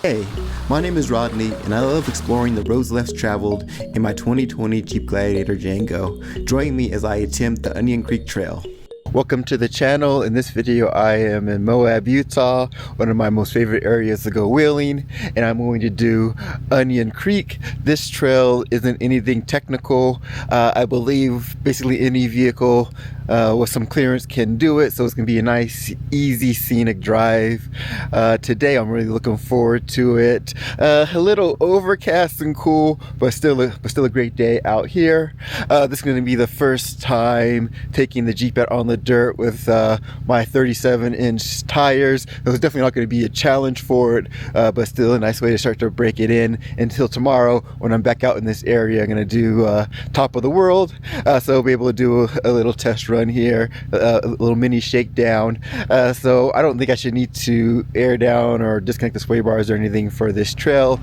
Hey, my name is Rodney, and I love exploring the roads less traveled in my 2020 Jeep Gladiator Django. Join me as I attempt the Onion Creek Trail. Welcome to the channel. In this video, I am in Moab, Utah, one of my most favorite areas to go wheeling, and I'm going to do Onion Creek. This trail isn't anything technical. I believe basically any vehicle with some clearance can do it, so it's going to be a nice, easy, scenic drive. Today, I'm really looking forward to it. A little overcast and cool, but still a great day out here. This is going to be the first time taking the Jeep out on the dirt with my 37-inch tires. It was definitely not going to be a challenge for it, but still a nice way to start to break it in until tomorrow when I'm back out in this area. I'm going to do top of the world, so I'll be able to do a little test run here, a little mini shakedown. So I don't think I should need to air down or disconnect the sway bars or anything for this trail.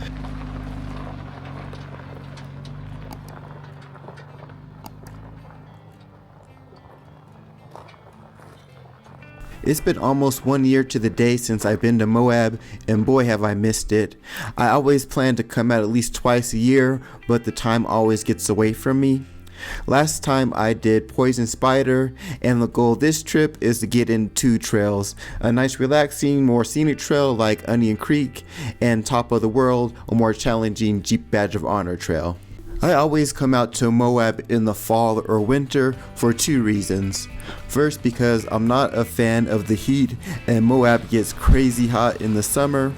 It's been almost 1 year to the day since I've been to Moab, and boy have I missed it. I always plan to come out at least twice a year, but the time always gets away from me. Last time I did Poison Spider, and the goal this trip is to get in 2 trails. A nice relaxing, more scenic trail like Onion Creek, and Top of the World, a more challenging Jeep Badge of Honor trail. I always come out to Moab in the fall or winter for 2 reasons. First, because I'm not a fan of the heat and Moab gets crazy hot in the summer.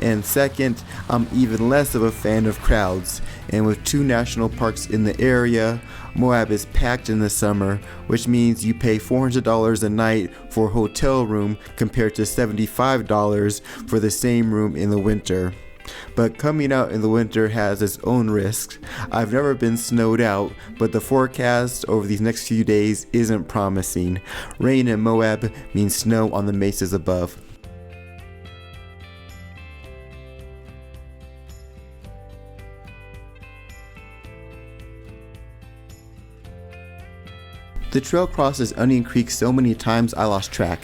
And second, I'm even less of a fan of crowds. And with 2 national parks in the area, Moab is packed in the summer, which means you pay $400 a night for a hotel room compared to $75 for the same room in the winter. But coming out in the winter has its own risks. I've never been snowed out, but the forecast over these next few days isn't promising. Rain in Moab means snow on the mesas above. The trail crosses Onion Creek so many times I lost track.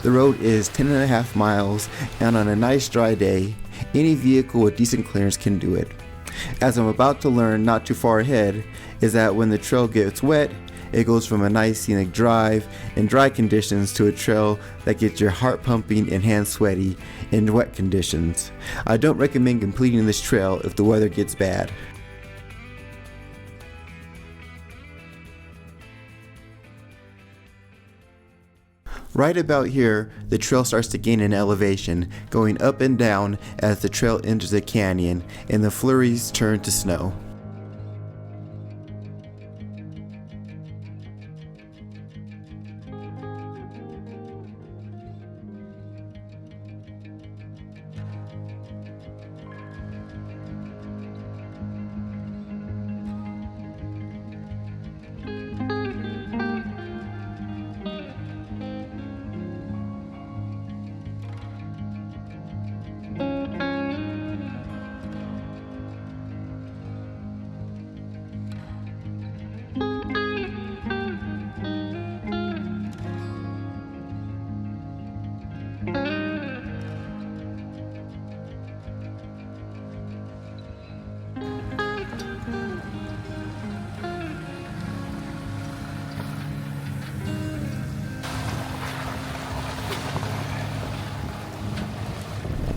The road is 10.5 miles, and on a nice dry day, any vehicle with decent clearance can do it. As I'm about to learn not too far ahead, is that when the trail gets wet, it goes from a nice scenic drive in dry conditions to a trail that gets your heart pumping and hands sweaty in wet conditions. I don't recommend completing this trail if the weather gets bad. Right about here, the trail starts to gain an elevation, going up and down as the trail enters a canyon and the flurries turn to snow.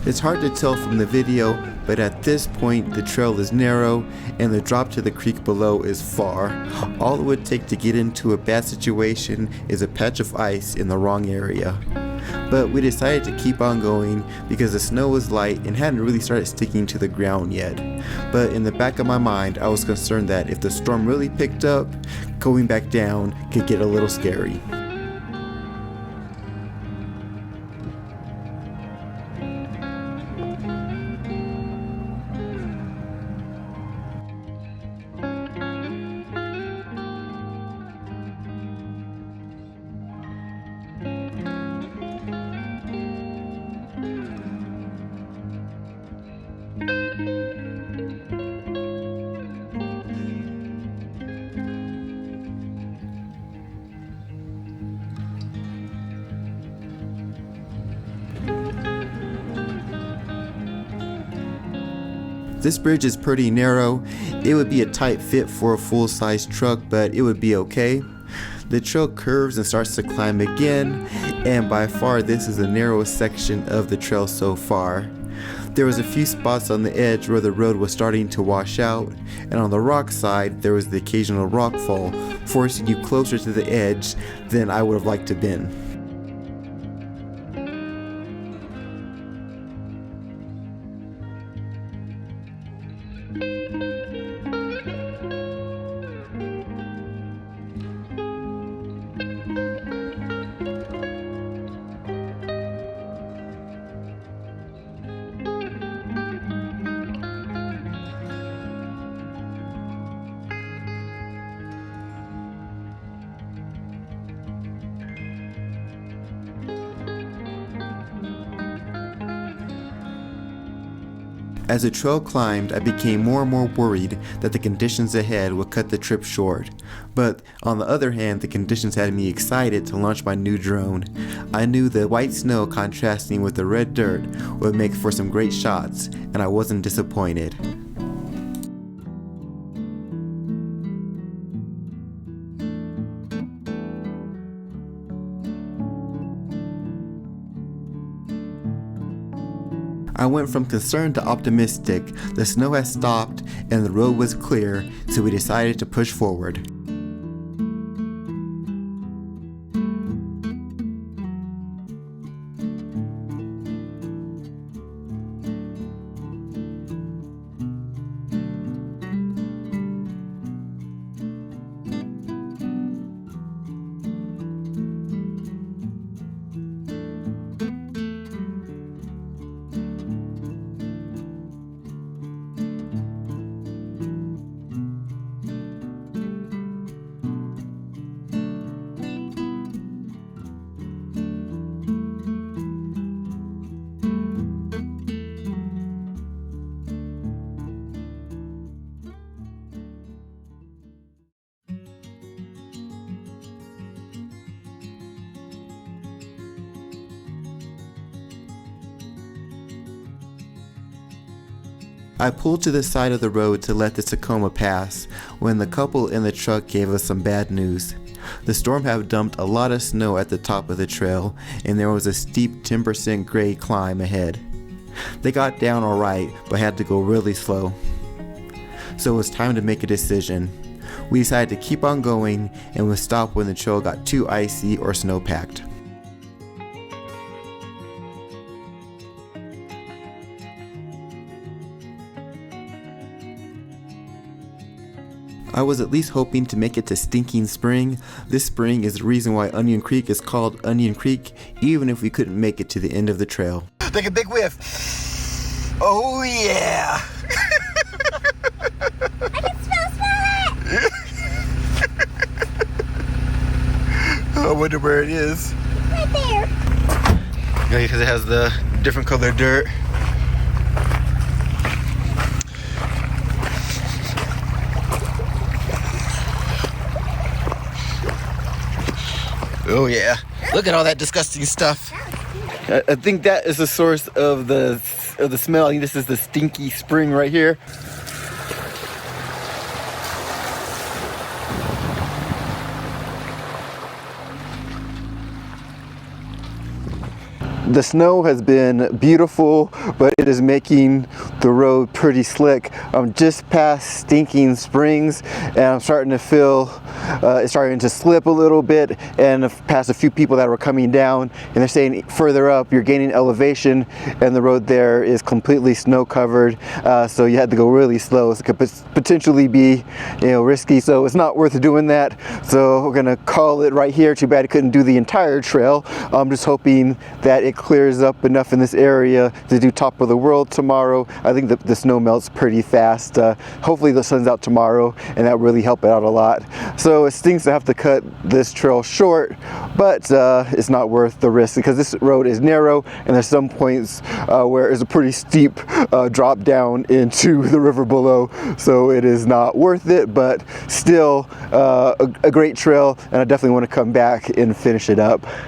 It's hard to tell from the video, but at this point the trail is narrow and the drop to the creek below is far. All it would take to get into a bad situation is a patch of ice in the wrong area. But we decided to keep on going because the snow was light and hadn't really started sticking to the ground yet. But in the back of my mind, I was concerned that if the storm really picked up, going back down could get a little scary. This bridge is pretty narrow. It would be a tight fit for a full-size truck, but it would be okay. The trail curves and starts to climb again, and by far this is the narrowest section of the trail so far. There was a few spots on the edge where the road was starting to wash out, and on the rock side there was the occasional rock fall, forcing you closer to the edge than I would have liked to have been. As the trail climbed, I became more and more worried that the conditions ahead would cut the trip short. But on the other hand, the conditions had me excited to launch my new drone. I knew the white snow contrasting with the red dirt would make for some great shots, and I wasn't disappointed. I went from concerned to optimistic. The snow had stopped and the road was clear, so we decided to push forward. I pulled to the side of the road to let the Tacoma pass when the couple in the truck gave us some bad news. The storm had dumped a lot of snow at the top of the trail, and there was a steep 10% grade climb ahead. They got down alright, but had to go really slow. So it was time to make a decision. We decided to keep on going and would stop when the trail got too icy or snow-packed. I was at least hoping to make it to Stinking Spring. This spring is the reason why Onion Creek is called Onion Creek, even if we couldn't make it to the end of the trail. Take a big whiff. Oh yeah! I can smell it! I wonder where it is. Right there. Yeah, because it has the different color dirt. Oh yeah, look at all that disgusting stuff. I think that is the source of the smell. I think this is the stinky spring right here. The snow has been beautiful, but it is making the road pretty slick. I'm just past Stinking Springs, and I'm starting to feel it's starting to slip a little bit, and I've passed a few people that were coming down, and they're saying further up you're gaining elevation, and the road there is completely snow covered, so you had to go really slow. So it could potentially be, risky, so it's not worth doing that. So we're gonna call it right here. Too bad I couldn't do the entire trail. I'm just hoping that it clears up enough in this area to do top of the world tomorrow. I think the snow melts pretty fast. Hopefully the sun's out tomorrow, and that will really help it out a lot. So it stinks to have to cut this trail short, but it's not worth the risk because this road is narrow, and there's some points where it's a pretty steep drop down into the river below, so it is not worth it, but still a great trail, and I definitely want to come back and finish it up.